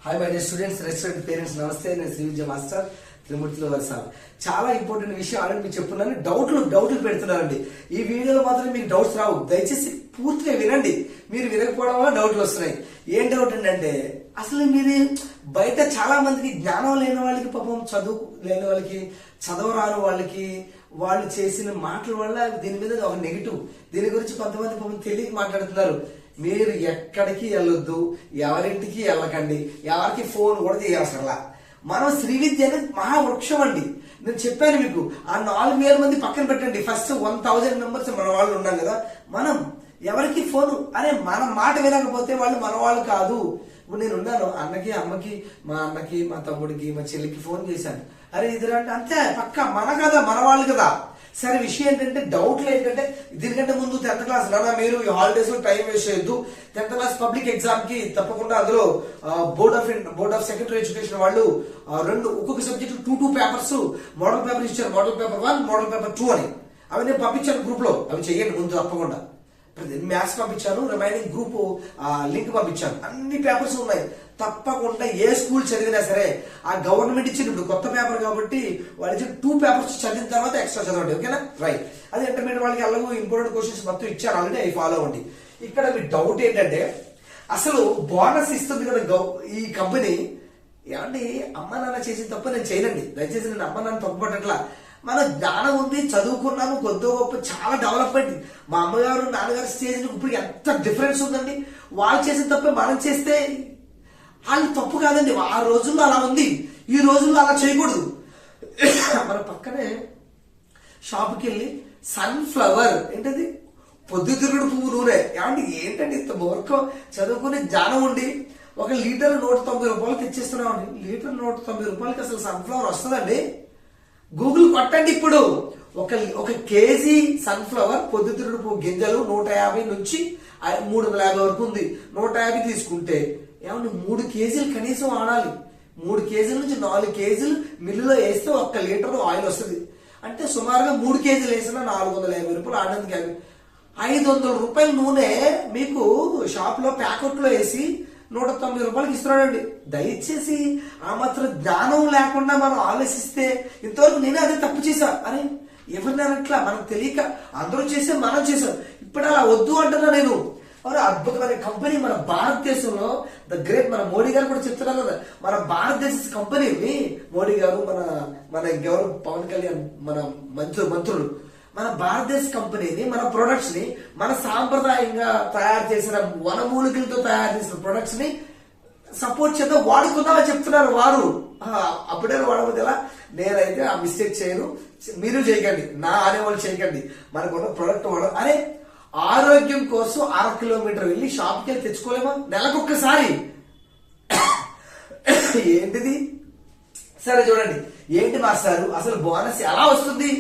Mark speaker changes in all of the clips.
Speaker 1: Hi my dear students, restaurant parents, నమస్తే. నేను శ్రీ విద్య master త్రిమూర్తిలో Varasala. చాలా ఇంపార్టెంట్ విషయం ఆల్రెడీ మీకు చెప్పున్నాను. డౌట్లు పెడుతున్నారండి. ఈ వీడియోలో మాత్రం మీకు డౌట్స్ రావు. దయచేసి పూర్తిగా వినండి. మీరు వినకపోవడం వల్ల డౌట్లు వస్తున్నాయి. ఏం డౌట్ అంటే అసలు మీరు బయట చాలా మందికి జ్ఞానం లేని వాళ్ళకి, పాపం చదువు లేని వాళ్ళకి, చదవరాని వాళ్ళకి, వాళ్ళు చేసిన మాటల వల్ల దీని మీద ఒక నెగిటివ్, దీని గురించి కొంతమంది పాపం తెలియక మాట్లాడుతున్నారు. మీరు ఎక్కడికి వెళ్ళొద్దు, ఎవరింటికి వెళ్ళకండి, ఎవరికి ఫోన్ కూడా చేయవసరలా. మనం శ్రీ విద్య అనేది మహావృక్షం అండి. నేను చెప్పాను మీకు, ఆ 4,000 మంది పక్కన పెట్టండి. ఫస్ట్ 1,000 మెంబర్స్ మన వాళ్ళు ఉన్నాం కదా. మనం ఎవరికి ఫోను, అరే మన మాట వినకపోతే వాళ్ళు మన వాళ్ళు కాదు. ఇప్పుడు నేను ఉన్నాను, అన్నకి, అమ్మకి, మా అన్నకి, మా తమ్ముడికి, మా చెల్లికి ఫోన్ చేశాను. అరే ఇద్దరు అంటే అంతే, పక్క మన కదా, మన వాళ్ళు కదా. సరే, విషయం ఏంటంటే డౌట్లు ఏంటంటే దీనికంటే ముందు 10th క్లాస్ నాన్న మీరు ఈ హాలిడేస్ లో టైం వేస్ట్ చేయొద్దు. 10th క్లాస్ పబ్లిక్ ఎగ్జామ్ కి తప్పకుండా అందులో బోర్డ్ ఆఫ్ సెకండరీ ఎడ్యుకేషన్ వాళ్ళు ఒక్కొక్క సబ్జెక్ట్ 2 పేపర్స్ మోడల్ పేపర్ ఇచ్చారు. మోడల్ పేపర్ 1, మోడల్ పేపర్ 2 అని. అవి నేను పంపించాను గ్రూప్ లో. అవి చెయ్యండి ముందు తప్పకుండా. మ్యాథ్స్ పంపించాను, రిమైనింగ్ గ్రూప్ లింక్ పంపించాను. అన్ని పేపర్స్ ఉన్నాయి. తప్పకుండా ఏ స్కూల్ చదివినా సరే ఆ గవర్నమెంట్ ఇచ్చిన ఇప్పుడు కొత్త పేపర్ కాబట్టి వాళ్ళు ఇచ్చిన 2 పేపర్స్ చదివిన తర్వాత ఎక్స్ట్రా చదవండి. ఓకేనా? రైట్. అది ఇంటర్మీడియట్ వాళ్ళకి అలాగే ఇంపార్టెంట్ క్వశ్చన్స్ మొత్తం ఇచ్చారు ఆల్రెడీ, అవి ఫాలో అవ్వండి. ఇక్కడ మీ డౌట్ ఏంటంటే అసలు బోనస్ ఇస్తుంది కదా ఈ కంపెనీ. ఏమండి, అమ్మ నాన్న చేసిన తప్ప నేను చేయనండి. దయచేసి నేను అమ్మ నాన్న తప్పుపట్టట్లా. మన జ్ఞానం ఉంది, చదువుకున్నాము, కొద్ది గొప్ప చాలా డెవలప్మెంట్. మా అమ్మగారు నాన్నగారు స్టేజ్ ఇప్పుడు ఎంత డిఫరెన్స్ ఉందండి. వాళ్ళు చేసిన తప్పే మనం చేస్తే వాళ్ళు తప్పు కాదండి. ఆ రోజుల్లో అలా ఉంది, ఈ రోజుల్లో అలా చేయకూడదు. మన పక్కనే షాప్కి వెళ్ళి సన్ఫ్లవర్ ఏంటది, పొద్దుతిరుగుడు పువ్వు నూనె. ఏమంటే ఏంటండి ఇంత మూర్ఖం. చదువుకునే జ్ఞానం ఉండి ఒక లీటర్ 190 రూపాయలు తెచ్చిస్తున్నామండి. లీటర్ 190 రూపాయలకి అసలు సన్ఫ్లవర్ వస్తుందండి? గూగుల్ కొట్టండి ఇప్పుడు. ఒక కేజీ సన్ఫ్లవర్ పొద్దుతిరుగుడు పువ్వు గింజలు 150 నుంచి 350 వరకు ఉంది. 150 తీసుకుంటే ఏమన్నా 3 కేజీలు కనీసం వాడాలి. 3 కేజీల నుంచి 4 కేజీలు మిల్లులో వేస్తే 1 లీటర్ ఆయిల్ వస్తుంది. అంటే సుమారుగా 3 కేజీలు వేసినా 450 రూపాయలు. ఆడడానికి 500 రూపాయల నూనె మీకు షాప్ లో ప్యాకెట్ లో వేసి 190 రూపాయలకి ఇస్తున్నాడండి. దయచేసి ఆ మాత్రం జ్ఞానం లేకుండా మనం ఆలోచిస్తే, ఇంతవరకు నేనే అదే తప్పు చేశా. అరే ఎవరిని అనట్లా, మనకు తెలియక అందరూ చేసే మనం చేసాం. ఇప్పుడు అలా వద్దు అంటున్నా నేను. అద్భుతమైన కంపెనీ మన భారతదేశంలో, ద గ్రేట్. మన మోడీ గారు కూడా చెప్తున్నారు కదా, మన భారతదేశ కంపెనీని మోడీ గారు, మన ఇంకెవరు, పవన్ కళ్యాణ్, మన మంత్రులు, మన భారతదేశ కంపెనీని, మన ప్రొడక్ట్స్ ని, మన సాంప్రదాయంగా తయారు చేసిన వనమూలికలతో తయారు చేసిన ప్రొడక్ట్స్ ని సపోర్ట్ చేద్దాం, వాడుకుందామని చెప్తున్నారు వారు. అప్పుడే వాడకపోతే ఎలా? నేనైతే ఆ మిస్టేక్ చేయను, మీరు చేయకండి, నా అనేవాళ్ళు చేయకండి. మనకున్న ప్రొడక్ట్ వాడడం. అరే ఆరోగ్యం కోసం 1/2 కిలోమీటర్ వెళ్ళి షాప్కి వెళ్ళి తెచ్చుకోలేమా నెలకొక్కసారి? ఏంటిది? సరే చూడండి, ఏంటి మాస్టారు అసలు బోనస్ ఎలా వస్తుంది,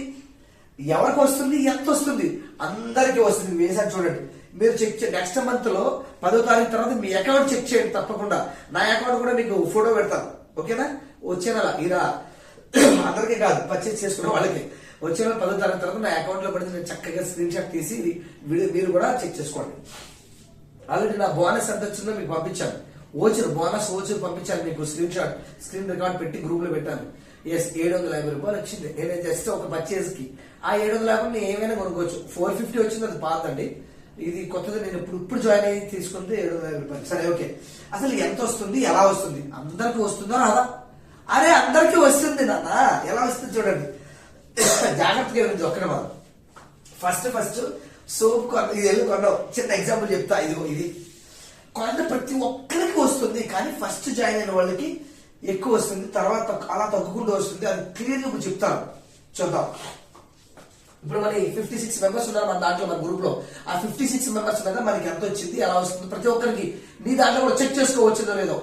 Speaker 1: ఎవరికి వస్తుంది, ఎంత వస్తుంది? అందరికీ వస్తుంది. వేసారు చూడండి. మీరు చెక్ నెక్స్ట్ మంత్ లో 10వ తారీఖు తర్వాత మీ అకౌంట్ చెక్ చేయండి తప్పకుండా. నా అకౌంట్ కూడా మీకు ఫోటో పెడతాను. ఓకేనా? వచ్చే నెల ఇలా అందరికీ కాదు, పర్చేస్ చేసుకున్న వాళ్ళకి వచ్చే నెల 10వ తారీఖు తర్వాత నా అకౌంట్ లో పడితే నేను చక్కగా స్క్రీన్ షాట్ తీసి మీరు కూడా చెక్ చేసుకోండి. ఆల్రెడీ నా బోనస్ ఎంత వచ్చిందో మీకు పంపించాను. బోనస్ ఓచర్ పంపించాను మీకు. స్క్రీన్ రికార్డ్ పెట్టి గ్రూప్ లో పెట్టాను. 750 రూపాయలు వచ్చింది. నేను జస్ట్ ఒక పర్చేజ్ కి ఆ 750 నేను ఏమైనా కొనుక్కోవచ్చు. 450 వచ్చింది, అది పాతండి. ఇది కొత్తది, నేను ఇప్పుడు జాయిన్ అయ్యి తీసుకుంది 750 రూపాయలు. సరే ఓకే. అసలు ఎంత వస్తుంది, ఎలా వస్తుంది? అందరికి వస్తుందా రాదా? అరే అందరికీ వస్తుంది నాన్న. ఎలా వస్తుంది చూడండి, జాగ్రత్తగా ఉంది. ఒక్కడే మనం ఫస్ట్ సోప్ ఇది వెళ్ళి కొన్నాం. చిన్న ఎగ్జాంపుల్ చెప్తా. ఇది కొన్న ప్రతి ఒక్కరికి వస్తుంది, కానీ ఫస్ట్ జాయిన్ అయిన వాళ్ళకి ఎక్కువ వస్తుంది, తర్వాత అలా తగ్గుకుంటూ వస్తుంది. అది క్లియర్గా ఇప్పుడు చెప్తాను, చూద్దాం. ఇప్పుడు మన 56 మెంబర్స్ ఉన్నారు మన దాంట్లో, మన గ్రూప్ లో. ఆ 56 మెంబర్స్ మీద మనకి ఎంత వచ్చింది, ఎలా వస్తుంది, ప్రతి ఒక్కరికి నీ దాంట్లో కూడా చెక్ చేసుకోవచ్చుదో లేదో.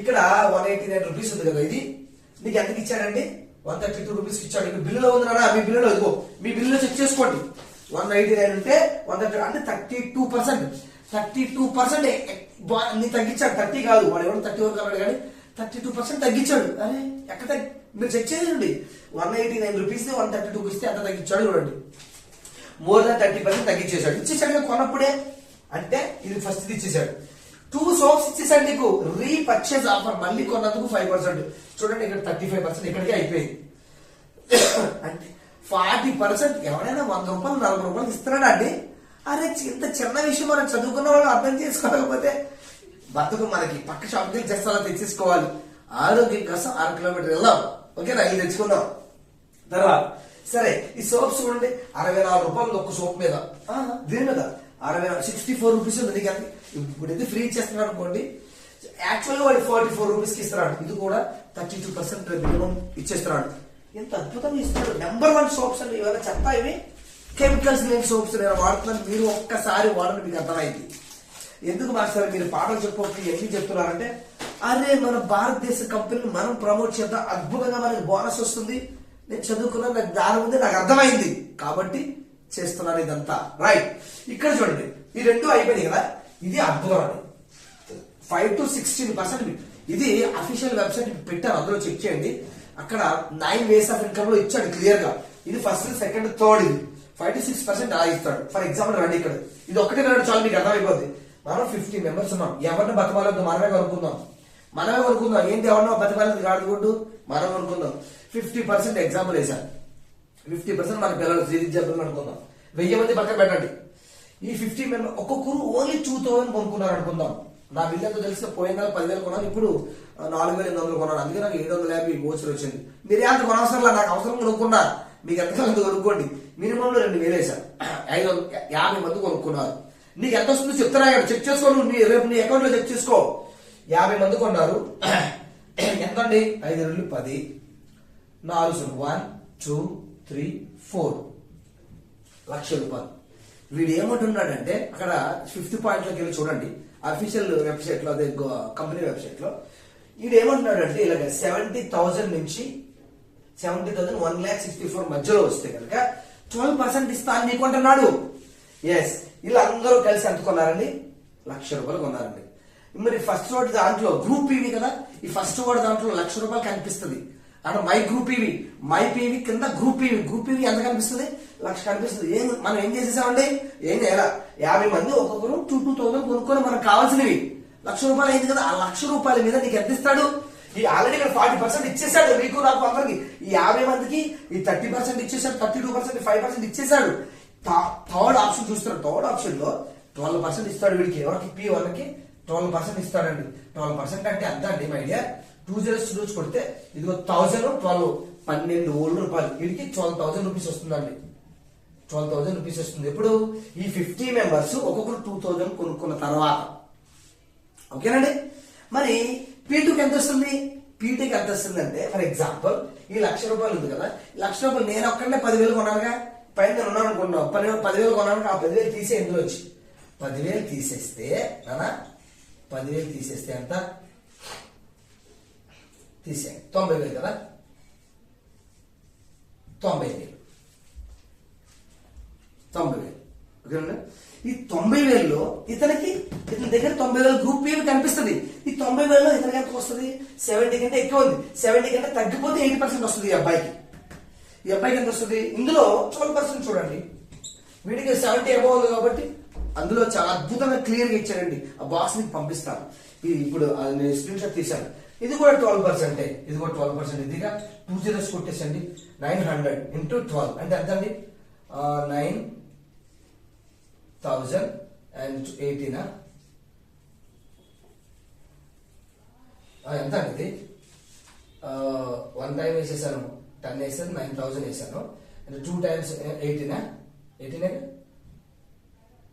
Speaker 1: ఇక్కడ 189 రూపీస్ ఉంది కదా, ఇది నీకు ఎంతకి ఇచ్చాడండి? 132 రూపీస్ ఇచ్చాడు. మీ బిల్లులో ఉందా? మీ బిల్లులో ఇదిగో, మీ బిల్లులో చెక్ చేసుకోండి. 189 ఉంటే 130 అంటే 32%. 32% నీ తగ్గించాడు. 30 కాదు, వాడు ఎవరు 30 వరకు అన్నాడు, కానీ 32% తగ్గించాడు. అరే ఎక్కడ మీరు చెక్ చేయండి. 189 రూపీస్ 132 ఇస్తే ఎంత తగ్గించాడు చూడండి. More than 30% తగ్గించేశాడు. ఇచ్చేసాడు కొన్నప్పుడే. అంటే ఇది ఫస్ట్ ఇచ్చేసాడు. 2 సోప్స్ ఇచ్చేసాడు నీకు రీపర్చేజ్ ఆఫర్, మళ్ళీ కొన్నందుకు 5%. చూడండి ఇక్కడ 35% ఇక్కడికే అయిపోయింది. అంటే 40%. ఎవరైనా 100 రూపాయలు 40 రూపాయలు ఇస్తున్నాడా అండి? అరే ఇంత చిన్న విషయం మనం చదువుకున్న వాళ్ళు అర్థం చేసుకోలేకపోతే బతుకు మనకి పక్క షాప్కి వెళ్ళి చేస్తా తెచ్చేసుకోవాలి. ఆరోగ్యం కోసం 6 కిలోమీటర్లు వెళ్దాం. ఓకేనా, ఇది తెచ్చుకుందాం. తర్వాత సరే ఈ సోప్స్ చూడండి 64 రూపాయలు ఒక్క సోప్ మీద. దీని మీద 64 రూపీస్ ఉంది. నీకు ఇప్పుడు ఇది ఫ్రీ ఇచ్చేస్తున్నాడు అనుకోండి, యాక్చువల్గా వాడు 44 రూపీస్ కి ఇస్తున్నాడు. ఇది కూడా 32% మినిమం ఇచ్చేస్తున్నాడు. ఎంత అద్భుతంగా ఇస్తున్నాడు. నెంబర్ 1 సోప్స్ అండి. ఇవాళ చెత్త ఇవి కెమికల్స్ లేని సోప్స్ నేను వాడుతున్నాను. మీరు ఒక్కసారి వాడండి, మీకు అర్థమైంది. ఎందుకు మాస్టర్ మీరు పాటలు చెప్పి ఎన్ని చెప్తున్నారంటే, అరే మన భారతదేశ కంపెనీని మనం ప్రమోట్ చేద్దాం, అద్భుతంగా మనకి బోనస్ వస్తుంది. నేను చదువుకున్నాను, నాకు దాని ముందే నాకు అర్థమైంది కాబట్టి చేస్తున్నాను ఇదంతా. రైట్, ఇక్కడ చూడండి ఈ 2 అయిపోయినాయి కదా. ఇది అద్భుతం అండి. 5 to 16%. ఇది అఫీషియల్ వెబ్సైట్ పెట్టారు, అందులో చెక్ చేయండి. అక్కడ 9 వేస్ ఆఫ్ ఇన్కమ్ లో ఇచ్చాడు క్లియర్ గా. ఇది ఫస్ట్, సెకండ్, థర్డ్. ఇది 5 to 6% అలా ఇస్తాడు. ఫర్ ఎగ్జాంపుల్ రండి, ఇక్కడ ఇది ఒకటి రెండు చాలు, మీకు అర్థమైపోద్ది. మనం 50 మెంబర్స్ ఉన్నాం. ఎవరిని బతమాలొద్దు, మనమే కొనుక్కుందాం. ఏంటి ఎవరినో బతమాలది కాదుకుంటూ మనం కొనుక్కుందాం. 50% ఎగ్జాంపుల్ వేసాను. 50% మన పిల్లలు విద్యార్థులు అనుకుందాం. 1000 మంది పక్కన పెట్టండి. ఈ 50 మెంబర్ ఒక్కొక్కరు ఓన్లీ 2000 కొనుక్కున్నారు అనుకుందాం. నా బిల్ ఎంతో తెలిసిన పోయిన 10,000 కొన్నాను, ఇప్పుడు 4,800 కొన్నాను. అందుకే నాకు 750 వోచర్ వచ్చింది. మీరు ఎంత కొనవసరం, నాకు అవసరం కొనుక్కున్నా. మీకు ఎంతకాలం కొనుక్కోండి. మినిమం 2,000 వేసాను. 50 మంది కొనుక్కున్నారు. నీకు ఎంత వస్తుందో చెప్తారా, చెక్ చేసుకో. రేపు నీ అకౌంట్ లో చెక్ చేసుకో. 50 మంది కొన్నారు. ఎంతండి? 5 2 10, 4 1 2 3 4 లక్ష రూపాయలు. వీడు ఏమంటున్నాడంటే అక్కడ 50 పాయింట్లోకి వెళ్ళి చూడండి, అఫీషియల్ వెబ్సైట్ లో, అదే కంపెనీ వెబ్సైట్ లో. వీడు ఏమంటున్నాడంటే ఇలాగ 70,000 నుంచి 70,000 1,64,000 మధ్యలో వస్తే కనుక 12% ఇస్తాను నీకు అంటున్నాడు. ఎస్, వీళ్ళందరూ కలిసి ఎంత కొన్నారండి? 1,00,000 రూపాయలు కొన్నారండి. మరి ఫస్ట్ వర్డ్ దాంట్లో గ్రూప్ పీవీ కదా, ఈ ఫస్ట్ వర్డ్ దాంట్లో 1,00,000 రూపాయలు కనిపిస్తుంది. అంటే my group PV, my PV కింద గ్రూప్ పీవీ. గ్రూప్ పీవీ ఎంత కనిపిస్తుంది? 1,00,000 కనిపిస్తుంది. మనం ఏం చేసేసామండి? ఏం చేయాల? 50 మంది ఒక్కొక్కరు 2,000 కొనుక్కొని మనకు కావాల్సినవి 1,00,000 రూపాయలు అయింది కదా. ఆ 1,00,000 రూపాయల మీద నీకు ఎంత ఇస్తాడు? ఈ ఆల్రెడీ ఇక్కడ 40% ఇచ్చేసాడు మీకు, నాకు, అందరికి. ఈ 50 మందికి ఈ 30% ఇచ్చేసాడు, 32%, 5% ఇచ్చేసాడు. థర్డ్ ఆప్షన్ చూస్తారు. థర్డ్ ఆప్షన్ లో 12% ఇస్తాడు వీడికి. ఎవరికి? P1కి 12% ఇస్తాడండి. 12% అంటే ఎంత అండి మై డియర్? 2 zeros చూసి కొడితే ఇదిగో 1000 12 12,000 రూపాయలు. వీడికి 12,000 రూపీస్ వస్తుందండి. 12,000 రూపీస్ వస్తుంది. ఎప్పుడు? ఈ 50 మెంబర్స్ ఒక్కొక్కరు 2,000 కొనుక్కున్న తర్వాత. ఓకేనండి. మరి P2కి ఎంత వస్తుంది? P2కి ఎంత వస్తుంది అంటే, ఫర్ ఎగ్జాంపుల్ ఈ 1,00,000 రూపాయలు ఉంది కదా, 1,00,000 రూపాయలు నేను ఒక్కడే 10,000 కొన్నానుగా. పైన నేను ఉన్నాను అనుకున్నాను, 10,000 కొన్నాను. ఆ 10,000 తీసే ఎందులో వచ్చి 10,000 తీసేస్తే 10,000 తీసేస్తే ఎంత? తీసే 90,000 కదా. 90,000. ఓకేనా? ఈ 90,000లో ఇతని దగ్గర 90,000 గ్రూప్ పీవీ కనిపిస్తుంది. ఈ 90,000లో ఇతనికి ఎంత వస్తుంది? 70 కంటే ఎక్కువ ఉంది. 70 కంటే తగ్గిపోతే 80% వస్తుంది ఈ అబ్బాయికి. ఈ అబ్బాయికి ఎంత వస్తుంది? ఇందులో 12% చూడండి. వీడికి 70 అబౌవ్ ఉంది కాబట్టి అందులో చాలా అద్భుతంగా క్లియర్ గా ఇచ్చారండి. ఆ బాక్స్ మీకు పంపిస్తాను. ఇప్పుడు నేను స్క్రీన్ షాట్ తీశాను. ఇది కూడా 12%. ఇది కూడా 12%. ఇదిగా 2 zeros కొట్టేసండి. 900 into 12 అంటే ఎంత అండి? 9,018 ఎంత అండి ఇది? 1 టైం వేసేసాను, 10 వేసాను, 9,000 వేసాను. 2 times 18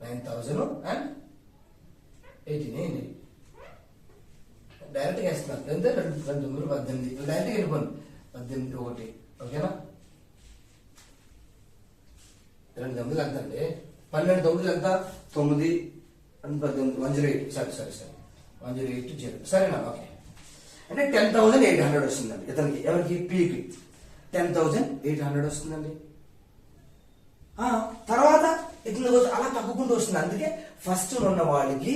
Speaker 1: 9,018 డైరెక్ట్ గా వేస్తున్నాను. ఎంత? 2 18 డైరెక్ట్ గా వెళ్ళిపోండి. 18 1. ఓకేనా? 2 9 ఎంత అండి? 12 9 ఎంత? 9 18 108. సరే 108 సరేనా? ఓకే. అంటే 10,800 వస్తుందండి ఇతనికి. ఎవరికి? Pకి 10,800 వస్తుందండి. తర్వాత ఇతను అలా తగ్గుకుంటూ వస్తుంది. అందుకే ఫస్ట్ ఉన్న వాళ్ళకి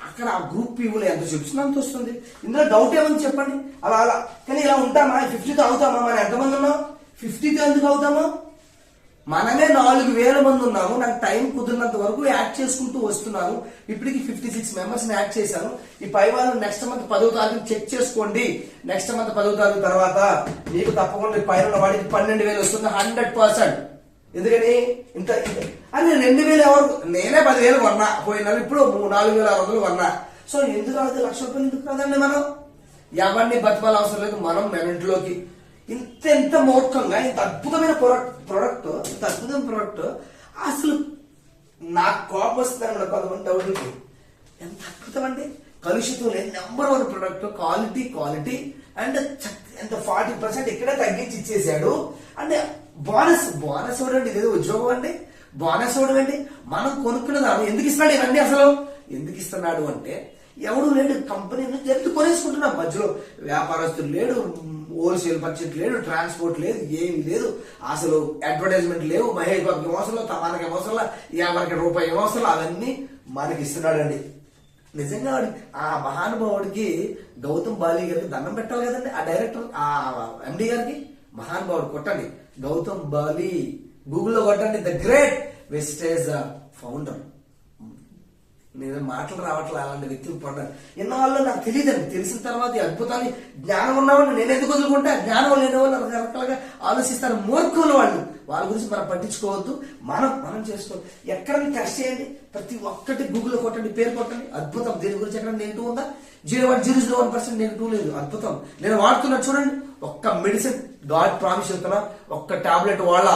Speaker 1: అక్కడ ఆ గ్రూప్ పీవులు ఎంత చూపిస్తుంది అంత వస్తుంది. ఇందులో డౌట్ ఏమని చెప్పండి. అలా కానీ ఇలా ఉంటామా? 50తో అవుతామా? మనం ఎంతమంది ఉన్నాం? 50తో ఎందుకు అవుతామా? మనమే 4,000 మంది ఉన్నాము. నాకు టైం కుదిరినంత వరకు యాడ్ చేసుకుంటూ వస్తున్నాను. ఇప్పటికి 56 మెంబర్స్ యాడ్ చేశాను. ఈ పై వాళ్ళు నెక్స్ట్ మంత్ 10వ తారీఖు చెక్ చేసుకోండి. నెక్స్ట్ మంత్ 10వ తారీఖు తర్వాత మీకు తప్పకుండా పైన వాడికి 12,000 వస్తుంది 100%. ఎందుకని ఇంత అని 2,000 ఎవరు, నేనే 10,000 కొన్నా పోయిన నెల, ఇప్పుడు 4,600 కొన్నా. సో ఎందుకు రాదు? ₹1,00,000 ఎందుకు రాదండి? మనం ఎవరిని బతిమాల అవసరం లేదు. మనం మెమెంట్లోకి ఇంత మూర్ఖంగా ఇంత అద్భుతమైన ప్రొడక్ట్ ఇంత అద్భుతమైన ప్రొడక్ట్ అసలు నాకు కోపం వస్తుంది. కొంతమంది డౌట్, ఎంత అద్భుతం అండి, కలుషితం లేదు, నెంబర్ 1 ప్రొడక్ట్, క్వాలిటీ అండ్ ఎంత 40% ఇక్కడే తగ్గించి ఇచ్చేసాడు. అంటే బోనస్ ఇవ్వడండి, ఇదేదో ఉద్యోగం అండి, బోనస్ ఇవ్వడం అండి. మనం కొనుక్కున్నదాన్ని ఎందుకు ఇస్తున్నాడు? ఇవన్నీ అసలు ఎందుకు ఇస్తున్నాడు అంటే ఎవడు లేడు, కంపెనీ జరుగుతూ కొనేసుకుంటున్నాం. మధ్యలో వ్యాపారస్తులు లేడు, హోల్సేల్ పర్చేట్ లేడు, ట్రాన్స్పోర్ట్ లేదు, ఏమి లేదు, అసలు అడ్వర్టైజ్మెంట్ లేవు. మహేష్ బాబుకి అవసరం, తమానికి అవసరం, ఎవరికి రూపాయి అవసరం, అవన్నీ మనకి ఇస్తున్నాడండి. నిజంగా ఆ మహానుభావుడికి గౌతమ్ బాలి గారికి దండం పెట్టాలి కదండి. ఆ డైరెక్టర్, ఆ ఎండి గారికి మహానుభావుడు కొట్టండి, గౌతమ్ బాలి గూగుల్లో కొట్టండి, ద గ్రేట్ వెస్టేజ్ ఫౌండర్. నేను మాటలు రావట్లే, అలాంటి వ్యక్తులు పడ్డాను. ఎన్నోళ్ళు నాకు తెలియదండి. తెలిసిన తర్వాత ఈ అద్భుతాన్ని, జ్ఞానం ఉన్నవాళ్ళు నేను ఎందుకు వదులుకుంటే, జ్ఞానం లేని వాళ్ళు రకరకాలుగా ఆలోచిస్తారు. మూర్ఖులు వాళ్ళు, వాళ్ళ గురించి మనం పట్టించుకోవద్దు. మనం చేసుకోవద్దు. ఎక్కడైనా టెస్ట్ చేయండి, ప్రతి ఒక్కటి గూగుల్లో కొట్టండి, పేరు కొట్టండి, అద్భుతం. దీని గురించి ఎక్కడ నెగిటివ్ ఉందా? 0.001% నెగిటివ్ లేదు, అద్భుతం. నేను వాడుతున్నా చూడండి. ఒక్క మెడిసిన్, గాడ్ ప్రామిస్ చెప్తున్నా, ఒక్క టాబ్లెట్ వాళ్ళ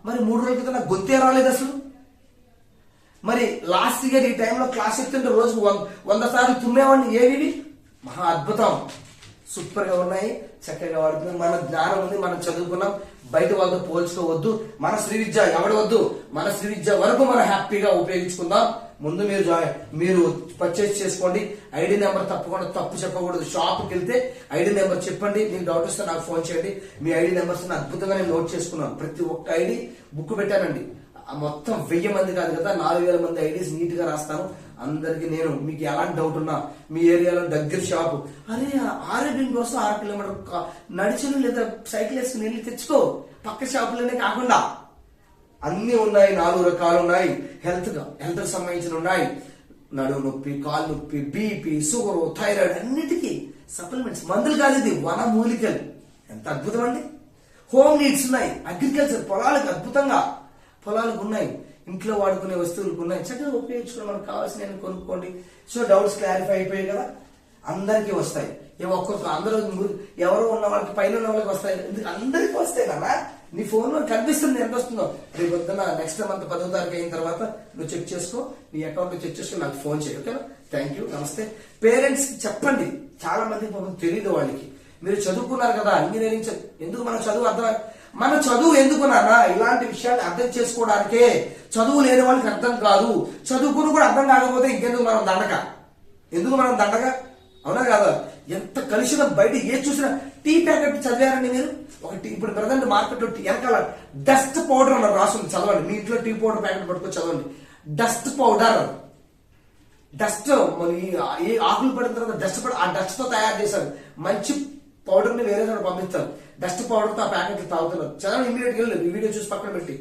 Speaker 1: మరి 3 రోజుల క్రితం నాకు గొంతే రాలేదు అసలు. మరి లాస్ట్ ఇయర్ ఈ టైంలో క్లాస్ చెప్తుంటే రోజు 100 సార్లు తుమ్మేవాడిని. ఏవి మహా అద్భుతం, సూపర్ గా ఉన్నాయి, చక్కగా వాడుతున్నాం. మన జ్ఞానం ఉంది, మనం చదువుకున్నాం. బయట వాళ్ళతో పోల్చుకోవద్దు. మన శ్రీ విద్య ఎవడు వద్దు, మన శ్రీ విద్య వరకు మనం హ్యాపీగా ఉపయోగించుకుందాం. ముందు మీరు పర్చేస్ చేసుకోండి. ఐడి నెంబర్ తప్పకుండా తప్పు చెప్పకూడదు. షాప్కి వెళ్తే ఐడి నెంబర్ చెప్పండి. మీకు డౌట్ వస్తే నాకు ఫోన్ చేయండి. మీ ఐడి నెంబర్స్ అద్భుతంగా నేను నోట్ చేసుకున్నాను. ప్రతి ఒక్క ఐడి బుక్ పెట్టానండి. మొత్తం 1000 మంది కాదు కదా, 4,000 మంది ఐడీస్ నీట్ గా రాస్తాను. అందరికి నేను, మీకు ఎలాంటి డౌట్ ఉన్నా, మీ ఏరియాలో దగ్గర షాపు, అరే 6 కోసం 6 కిలోమీటర్ నడిచిన లేదా సైకిల్ వేసుకుని వెళ్ళి తెచ్చుకో, పక్క షాపులోనే కాకుండా అన్ని ఉన్నాయి. 4 రకాలు ఉన్నాయి. హెల్త్ సంబంధించిన ఉన్నాయి. నడుము నొప్పి, కాలు నొప్పి, బీపీ, షుగర్, థైరాయిడ్, అన్నిటికీ సప్లిమెంట్స్. మందులు కాదు, ఇది వనమూలికలు. ఎంత అద్భుతం అండి. హోమ్ నీడ్స్ ఉన్నాయి. అగ్రికల్చర్, పొలాలకు అద్భుతంగా పొలాలకు ఉన్నాయి. ఇంట్లో వాడుకునే వస్తువులకు ఉన్నాయి. చక్కగా ఉపయోగించుకుని మనకు కావాల్సిన కొనుక్కోండి. సో డౌట్స్ క్లారిఫై అయిపోయాయి కదా, అందరికీ వస్తాయి. ఒక్కొక్క అందరూ ఎవరో ఉన్న వాళ్ళకి, పైన ఉన్న వాళ్ళకి వస్తాయి. అందరికీ వస్తాయి కదా. నీ ఫోన్ లో కనిపిస్తుంది ఎంత వస్తుందో. రేపు పొద్దున నెక్స్ట్ మంత్ 10వ తారీఖు అయిన తర్వాత నువ్వు చెక్ చేసుకో, నీ అకౌంట్ లో చెక్ చేసుకుని నాకు ఫోన్ చేయి. ఓకేనా? థ్యాంక్ యూ, నమస్తే. పేరెంట్స్ కి చెప్పండి, చాలా మందికి తెలియదు. వాళ్ళకి మీరు చదువుకున్నారు కదా, ఇంజనీరింగ్ ఎందుకు మన చదువు అర్థం, మన చదువు ఎందుకున్నారా? ఇలాంటి విషయాలు అర్థం చేసుకోవడానికే. చదువు లేని వాళ్ళకి అర్థం కాదు. చదువుకుని కూడా అర్థం కాకపోతే ఇంకెందుకు మనం దండక? ఎందుకు మనం దండక? అవునా కాదా? ఎంత కలుషితం. బయట ఏ చూసినా టీ ప్యాకెట్ చదివారండి మీరు? ఒకటి ఇప్పుడు ప్రజెంట్ మార్కెట్ లో వెనకాల డస్ట్ పౌడర్ అన్న రాస్తుంది, చదవండి. మీ ఇంట్లో టీ పౌడర్ ప్యాకెట్ పట్టుకొని చదవండి. డస్ట్ పౌడర్, డస్ట్ ఈ ఆకులు పడిన తర్వాత డస్ట్ పౌడర్, ఆ డస్ట్ తో తయారు చేశారు. మంచి పౌడర్ ని వేరే చోట పంపిస్తారు. డస్ట్ పౌడర్ తో ఆ ప్యాకెట్లు తాగుతున్నారు. చదవండి, ఇమీడియట్ గా ఈ వీడియో చూసి పక్కన పెట్టి.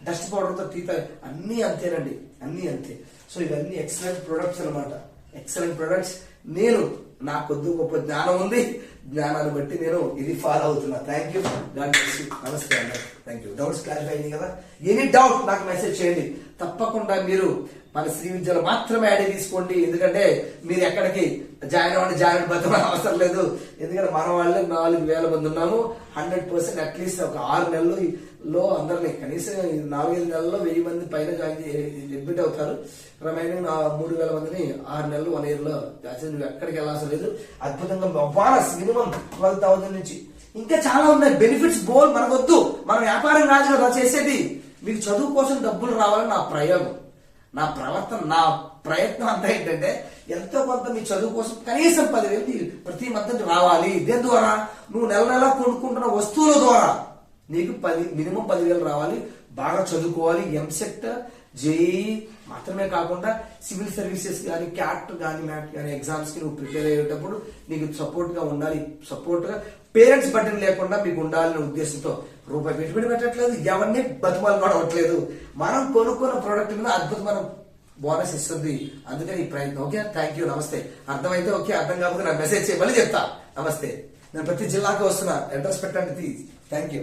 Speaker 1: డస్ట్ పౌడర్ తో టీ అన్ని అంతేనండి, అన్ని అంతే. సో ఇవన్నీ ఎక్సలెంట్ ప్రొడక్ట్స్ అనమాట, ఎక్సలెంట్ ప్రొడక్ట్స్. నేను నా కొద్ది గొప్ప జ్ఞానం ఉంది, జ్ఞానాన్ని బట్టి నేను ఇది ఫాలో అవుతున్నా. థ్యాంక్ యూ, నమస్తే అన్నారు. Thank you. డౌట్స్ క్లారిఫై అయింది కదా? ఎనీ డౌట్ నాకు మెసేజ్ చేయండి. తప్పకుండా మీరు మన శ్రీ విద్యలో మాత్రమే ఐడి తీసుకోండి. ఎందుకంటే మీరు ఎక్కడికి జాయిన్ బతమని అవసరం లేదు. ఎందుకంటే మన వాళ్ళే 4,000 మంది ఉన్నాము. 100% అట్లీస్ట్ ఒక 6 నెలల్లో అందరినీ, కనీసం 4-5 నెలల్లో 1000 మంది పైన అడ్మిట్ అవుతారు. రిమైనింగ్ 3,000 మందిని 6 నెలలు 1 year లో నువ్వు ఎక్కడికి వెళ్ళాల్సిన లేదు. అద్భుతంగా బోనస్ మినిమం 12,000 నుంచి ఇంకా చాలా ఉన్నాయి బెనిఫిట్స్. బోల్ మనకొద్దు, మన వ్యాపారం కాదు కదా చేసేది. మీకు చదువు కోసం డబ్బులు రావాలని నా ప్రయోగం, నా ప్రవర్తన, నా ప్రయత్నం అంతా ఏంటంటే ఎంతో కొంత మీ చదువు కోసం కనీసం 10,000 ప్రతి మద్దతు రావాలి. దేని ద్వారా? నువ్వు నెల కొనుక్కుంటున్న వస్తువుల ద్వారా నీకు మినిమం 10,000 రావాలి. బాగా చదువుకోవాలి. ఎంసెట్, జేఈ, మాత్రమే కాకుండా సివిల్ సర్వీసెస్ కానీ క్యాట్ కానీ మ్యాట్ కానీ ఎగ్జామ్స్ కి నువ్వు ప్రిపేర్ అయ్యేటప్పుడు నీకు సపోర్ట్ గా ఉండాలి. సపోర్ట్ గా పేరెంట్స్ బటన్ లేకుండా మీకు ఉండాలనే ఉద్దేశంతో రూపాయి పెట్టుబడి పెట్టట్లేదు, ఎవరిని బతిమాలు కూడా అవ్వట్లేదు. మనం కొనుక్కున్న ప్రోడక్ట్ మీద అద్భుతమైన బోనస్ ఇస్తుంది. అందుకని ఈ ప్రయత్నం. ఓకే, థ్యాంక్ యూ, నమస్తే. అర్థమైతే ఓకే, అర్థం కాకపోతే నాకు మెసేజ్ చేయ, మళ్ళీ చెప్తా. నమస్తే. నేను ప్రతి జిల్లాకి వస్తున్నా, అడ్రస్ పెట్టండి. Thank you.